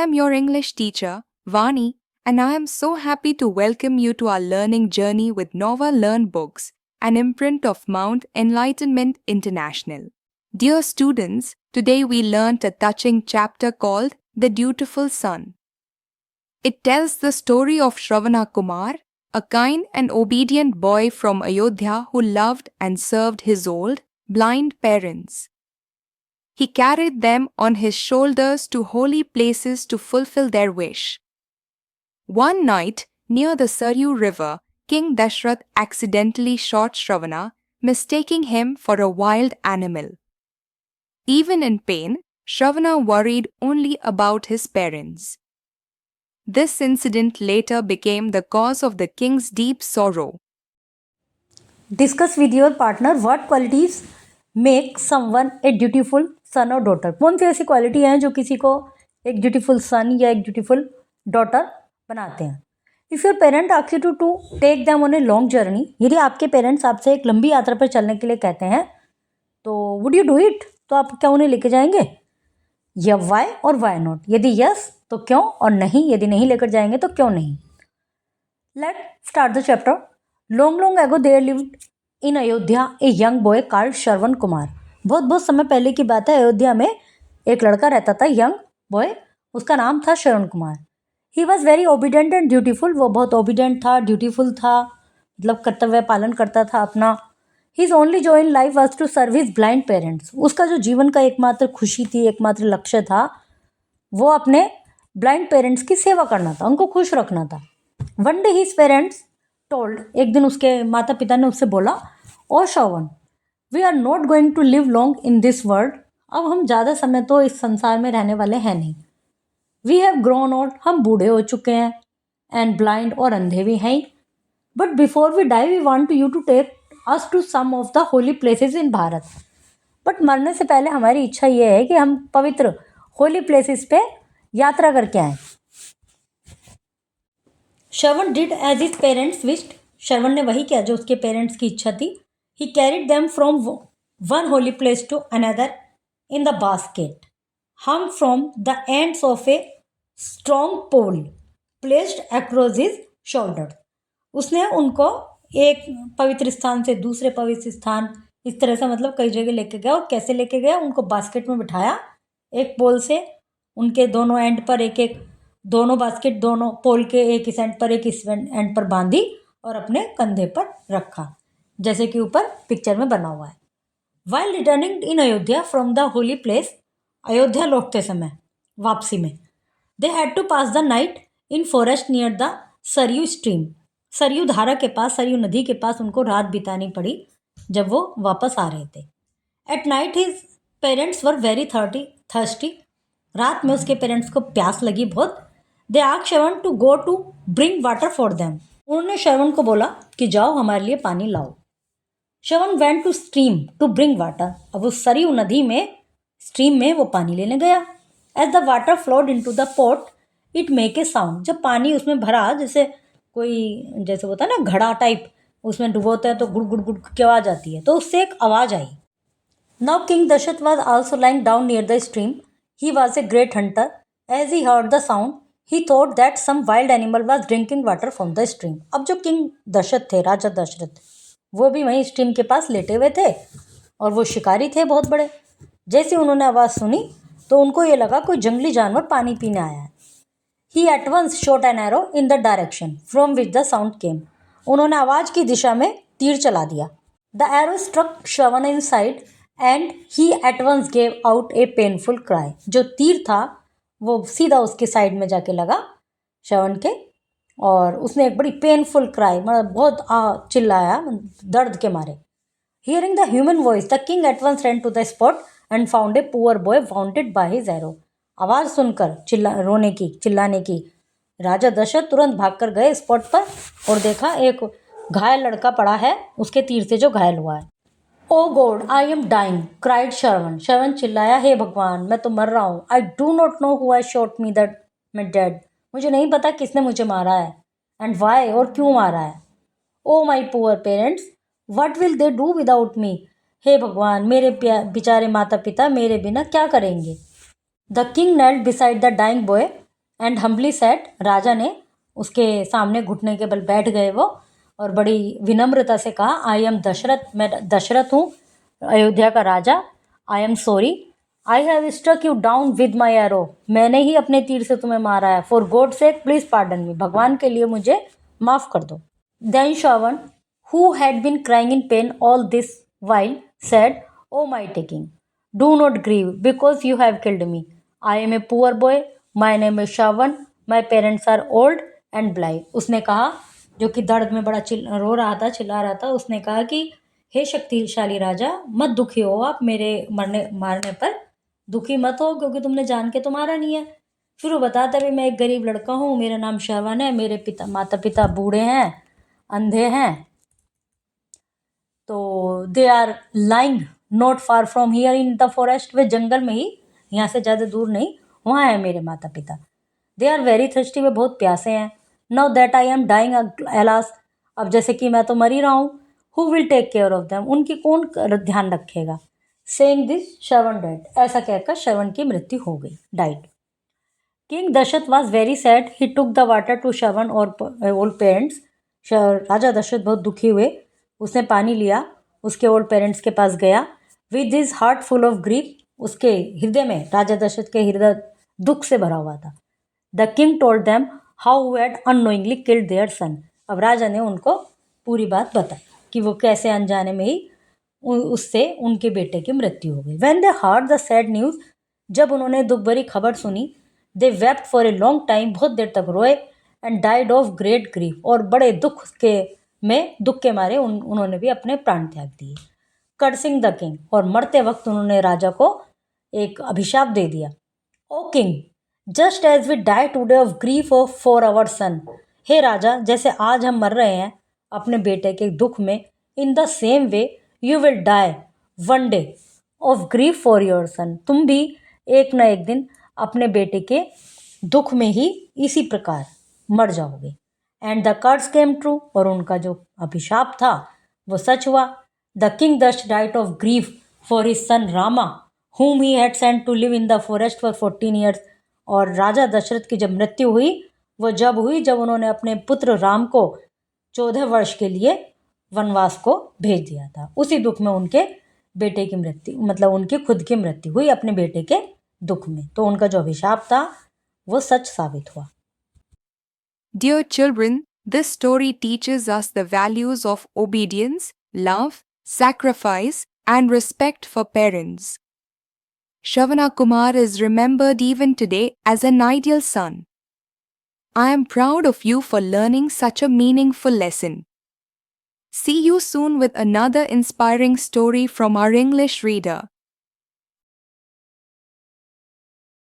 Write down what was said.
am your English teacher, Vani, and I am so happy to welcome you to our learning journey with Nova Learn Books, an imprint of Mount Enlightenment International. Dear students, today we learnt a touching chapter called The Dutiful Son. It tells the story of Shravana Kumar, a kind and obedient boy from Ayodhya who loved and served his old, blind parents. He carried them on his shoulders to holy places to fulfill their wish. One night, near the Saryu River, King Dashrath accidentally shot Shravana, mistaking him for a wild animal. Even in pain, Shravana worried only about his parents. This incident later became the cause of the king's deep sorrow. Discuss with your partner what qualities make someone a dutiful son or daughter. कौन सी ऐसी quality हैं जो किसी को एक dutiful son या एक dutiful daughter बनाते हैं. If your parent asks you to take them on a long journey, यदि आपके पेरेंट्स आपसे एक लंबी यात्रा पर चलने के लिए कहते हैं तो would you do it? तो आप क्या उन्हें लेके जाएंगे? या why और why not? यदि yes तो क्यों और नहीं यदि नहीं लेकर जाएंगे तो क्यों नहीं. Let's start the chapter. Long ago there lived in Ayodhya a young boy called Shravan Kumar. बहुत समय पहले की बात है. अयोध्या में एक लड़का रहता था, यंग बॉय, उसका नाम था Shravan Kumar. He was very obedient and dutiful. वो बहुत ओबीडेंट था, ड्यूटीफुल था, मतलब कर्तव्य पालन करता था अपना. His only joy in life was to serve his blind parents. उसका जो जीवन का एकमात्र खुशी थी, एकमात्र लक्ष्य था, वो अपने ब्लाइंड पेरेंट्स की सेवा करना था, उनको खुश रखना था. One day his parents told, एक दिन उसके माता पिता ने उससे बोला, ओ Shravan, we are not going to live long in this world. अब हम ज़्यादा समय तो इस संसार में रहने वाले हैं नहीं. वी हैव ग्रोन ओल्ड, हम बूढ़े हो चुके हैं, एंड ब्लाइंड, और अंधे भी हैं. But before we die we want you to take us to some of the holy places in Bharat. But मरने से पहले हमारी इच्छा ये है कि हम पवित्र होली प्लेसेस पे यात्रा करके आएँ. Shravan did as his parents wished. Shravan ने वही किया जो उसके पेरेंट्स की इच्छा थी. He carried them from one holy place to another in the basket hung from the ends of a strong pole placed across his shoulders. उसने उनको एक पवित्र स्थान से दूसरे पवित्र स्थान इस तरह से, मतलब कई जगह लेके गया. और कैसे लेके गया? उनको बास्केट में बिठाया एक पोल से, उनके दोनों एंड पर एक दोनों बास्केट दोनों पोल के एक इस एंड पर एक इस एंड पर बांधी और अपने कंधे पर रखा, जैसे कि ऊपर पिक्चर में बना हुआ है. While returning in Ayodhya from the holy place, Ayodhya लौटते समय वापसी में, they had to pass the night in forest near the Sarayu stream. Sarayu धारा के पास, सरयू नदी के पास उनको रात बितानी पड़ी जब वो वापस आ रहे थे. At night his parents were very thirsty. रात में उसके पेरेंट्स को प्यास लगी बहुत. They asked Shravan to go to bring water for them. उन्होंने श्रवण को बोला कि जाओ हमारे लिए पानी लाओ. Shravan went to stream to bring water. अब उस सरयू नदी में, स्ट्रीम में वो पानी लेने गया. As the water flowed into the pot it make a sound. जब पानी उसमें भरा, जैसे कोई, जैसे होता है ना घड़ा टाइप, उसमें डुबोते हैं तो गुड़ गुड़ गुड़ की आवाज़ आती है, तो उससे एक आवाज़ आई. Now king Dasharath was also lying down near the stream. He was a great hunter. As he heard the sound he thought that some wild animal was drinking water from the stream. अब जो king Dasharath थे, राजा दशरथ, वो भी वहीं stream के पास लेटे हुए थे और वो शिकारी थे बहुत बड़े. जैसे उन्होंने आवाज़ सुनी तो उनको ये लगा कोई जंगली जानवर पानी पीने आया है. He at once shot an arrow in the direction from which the sound came. उन्होंने आवाज़ की दिशा में तीर चला दिया. The arrow struck Shravan in side and he at once gave out a painful cry. जो तीर था वो सीधा उसके साइड में जाके लगा श्रवण के, और उसने एक बड़ी पेनफुल क्राई, मतलब बहुत चिल्लाया दर्द के मारे. Hearing the human voice the king at once ran to the spot and found a poor boy wounded by his arrow. आवाज़ सुनकर चिल्लाने की राजा दशरथ तुरंत भागकर गए स्पॉट पर और देखा एक घायल लड़का पड़ा है उसके तीर से जो घायल हुआ है. Oh God I am dying cried Shravan. Shravan चिल्लाया, हे भगवान मैं तो मर रहा हूँ. I do not know who has shot me that मैं डेड. मुझे नहीं पता किसने मुझे मारा है, एंड वाई, और क्यों मारा है. Oh my poor parents what will they do without me. हे भगवान मेरे बेचारे माता पिता मेरे बिना क्या करेंगे. The king knelt beside the dying boy and humbly said, राजा ने उसके सामने घुटने के बल बैठ गए वो, और बड़ी विनम्रता से कहा, आई एम दशरथ, मैं दशरथ हूँ, अयोध्या का राजा। I am sorry, I have struck you down with my arrow, मैंने ही अपने तीर से तुम्हें मारा है। For God sake please pardon me, भगवान के लिए मुझे माफ कर दो। Then Shravan, who had been crying in pain all this while, said, oh my taking, do not grieve because you have killed me, I am a poor boy, my name is Shravan, my parents are old and blind. उसने कहा, जो कि दर्द में बड़ा रो रहा था, चिल्ला रहा था, उसने कहा कि हे शक्तिशाली राजा, मत दुखी हो आप, मेरे मारने पर दुखी मत हो, क्योंकि तुमने जान के तो मारा नहीं है। फिर वो बताता भी, मैं एक गरीब लड़का हूँ, मेरा नाम श्रवण है, मेरे माता पिता बूढ़े हैं, अंधे हैं, तो they are lying not far from here in the forest, वे जंगल में ही, यहाँ से ज़्यादा दूर नहीं, वहाँ है मेरे माता पिता। दे आर वेरी थर्स्टी, वे बहुत प्यासे हैं। Now that I am dying alas, अब जैसे कि मैं तो मर ही रहा हूँ, who will take care of them, उनकी कौन ध्यान रखेगा। सेइंग दिस श्रवण डेड, ऐसा कहकर श्रवण की मृत्यु हो गई, died. King Dasharath was very sad, he took the water to Shravan और ओल्ड पेरेंट्स, राजा दशरथ बहुत दुखी हुए, उसने पानी लिया, उसके ओल्ड पेरेंट्स के पास गया। With his heart full of grief, उसके हृदय में, राजा दशरथ के हृदय दुख से भरा हुआ था। The king told them how had unknowingly killed their son, अब राजा ने उनको पूरी बात बताई कि वो कैसे अनजाने में ही उससे उनके बेटे की मृत्यु हो गई। When they heard the sad news, जब उन्होंने दुख भरी खबर सुनी, they wept for a long time, बहुत देर तक रोए, and died of great grief, और बड़े दुख के मारे उन्होंने भी अपने प्राण त्याग दिए। कर्सिंग द किंग, और मरते वक्त उन्होंने राजा को एक अभिशाप दे दिया। Oh king, just as we die today of grief of for our son, हे राजा, जैसे आज हम मर रहे हैं अपने बेटे के दुख में, in the same way you will die one day of grief for your son, तुम भी एक न एक दिन अपने बेटे के दुख में ही इसी प्रकार मर जाओगे। And the curse came true, और उनका जो अभिशाप था वो सच हुआ। द किंग दश died of grief for his son Rama, whom he had sent to live in the forest for 14 years, और राजा दशरथ की जब मृत्यु हुई, वो जब हुई जब उन्होंने अपने पुत्र राम को 14 वर्ष के लिए वनवास को भेज दिया था। उसी दुख में उनके बेटे की मृत्यु, मतलब उनकी खुद की मृत्यु हुई अपने बेटे के दुख में, तो उनका जो अभिशाप था वो सच साबित हुआ। Dear children, this story teaches us the values of obedience, love, sacrifice, and respect for parents. Shravana Kumar is remembered even today as an ideal son. I am proud of you for learning such a meaningful lesson. See you soon with another inspiring story from our English reader.